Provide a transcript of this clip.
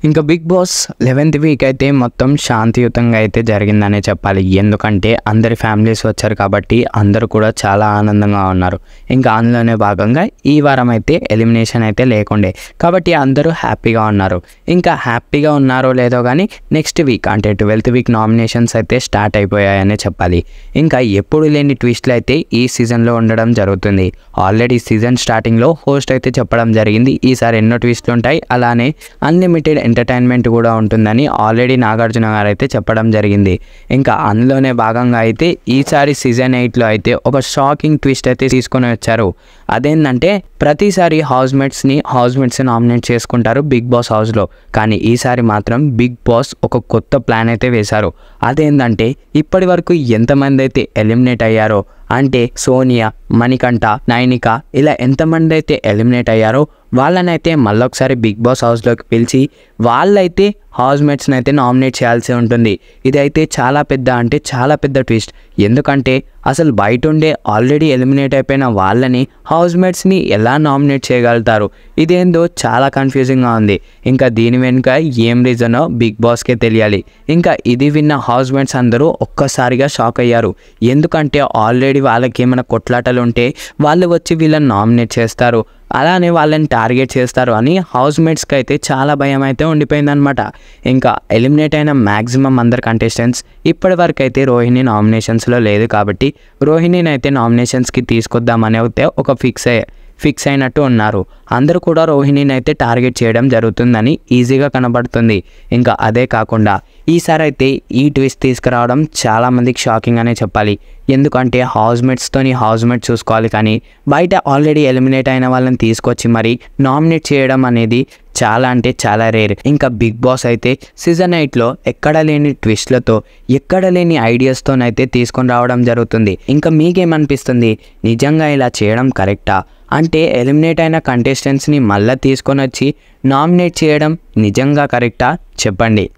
ఇంకా big boss 11th week అయితే మొత్తం శాంతియుతంగా అయితే జరిగిందనే చెప్పాలి. ఎందుకంటే అందరి ఫ్యామిలీస్ వచ్చారు కాబట్టి అందరూ కూడా చాలా ఆనందంగా ఉన్నారు. ఇంకా అందులోనే భాగంగా ఈ వారం అయితే ఎలిమినేషన్ అయితే లేకుండే కాబట్టి అందరూ హ్యాపీగా ఉన్నారు. ఇంకా హ్యాపీగా ఉన్నారో లేదో కానీ నెక్స్ట్ వీక్ అంటే 12th వీక్ నామినేషన్స్ అయితే స్టార్ట్ అయిపోయాయనే చెప్పాలి. ఇంకా ఎప్పుడు లేని ట్విస్ట్లు అయితే ఈ సీజన్లో ఉండడం జరుగుతుంది. ఆల్రెడీ సీజన్ స్టార్టింగ్లో హోస్ట్ అయితే చెప్పడం జరిగింది ఈసారి ఎన్నో ట్విస్ట్లు ఉంటాయి, అలానే అన్లిమిటెడ్ ఎంటర్టైన్మెంట్ కూడా ఉంటుందని ఆల్రెడీ నాగార్జున గారు అయితే చెప్పడం జరిగింది. ఇంకా అందులోనే భాగంగా అయితే ఈసారి సీజన్ 8లో అయితే ఒక షాకింగ్ ట్విస్ట్ అయితే తీసుకొని వచ్చారు. అదేంటంటే ప్రతిసారి హౌస్మేట్స్ నామినేట్ చేసుకుంటారు బిగ్ బాస్ హౌస్లో, కానీ ఈసారి మాత్రం బిగ్ బాస్ ఒక కొత్త ప్లాన్ అయితే వేశారు. అదేంటంటే ఇప్పటి వరకు ఎంతమంది అయితే ఎలిమినేట్ అయ్యారో అంటే సోనియా, మణికంఠ, నైనిక ఇలా ఎంతమంది అయితే ఎలిమినేట్ అయ్యారో వాళ్ళనైతే మళ్ళొకసారి బిగ్ బాస్ హౌస్లోకి పిలిచి వాళ్ళైతే హౌస్మేట్స్ని అయితే నామినేట్ చేయాల్సి ఉంటుంది. ఇదైతే చాలా పెద్ద ట్విస్ట్. ఎందుకంటే అసలు బయట ఉండే ఆల్రెడీ ఎలిమినేట్ అయిపోయిన వాళ్ళని హౌస్మేట్స్ని ఎలా నామినేట్ చేయగలుగుతారు? ఇదేందో చాలా కన్ఫ్యూజింగ్గా ఉంది. ఇంకా దీని వెనుక ఏం రీజనో బిగ్ బాస్కే తెలియాలి. ఇంకా ఇది విన్న హౌస్మేట్స్ అందరూ ఒక్కసారిగా షాక్ అయ్యారు. ఎందుకంటే ఆల్రెడీ వాళ్ళకి ఏమైనా కొట్లాటలు ఉంటే వాళ్ళు వచ్చి వీళ్ళని నామినేట్ చేస్తారు, అలానే వాళ్ళని టార్గెట్ చేస్తారు అని హౌస్మేట్స్కి అయితే చాలా భయం అయితే ఉండిపోయిందనమాట. ఇంకా ఎలిమినేట్ అయిన మ్యాక్సిమం అందరు కంటెస్టెంట్స్ ఇప్పటి వరకు అయితే రోహిణి నామినేషన్స్లో లేదు కాబట్టి రోహిణిని అయితే నామినేషన్స్కి తీసుకొద్దామని అయితే ఒక ఫిక్స్ అయినట్టు ఉన్నారు. అందరూ కూడా రోహిణిని అయితే టార్గెట్ చేయడం జరుగుతుందని ఈజీగా కనబడుతుంది. ఇంకా అదే కాకుండా ఈసారి అయితే ఈ ట్విస్ట్ తీసుకురావడం చాలామందికి షాకింగ్ అనే చెప్పాలి. ఎందుకంటే హౌస్మేట్ చూసుకోవాలి, కానీ బయట ఆల్రెడీ ఎలిమినేట్ అయిన వాళ్ళని తీసుకొచ్చి మరి నామినేట్ చేయడం అనేది చాలా రేర్. ఇంకా బిగ్ బాస్ అయితే సీజన్ 8లో ఎక్కడ లేని ట్విస్ట్లతో ఎక్కడ లేని ఐడియాస్తోనైతే తీసుకొని రావడం జరుగుతుంది. ఇంకా మీకేమనిపిస్తుంది? నిజంగా ఇలా చేయడం కరెక్టా? అంటే ఎలిమినేట్ అయిన కంటెస్టెంట్స్ని మళ్ళీ తీసుకొని వచ్చి నామినేట్ చేయడం నిజంగా కరెక్టా? చెప్పండి.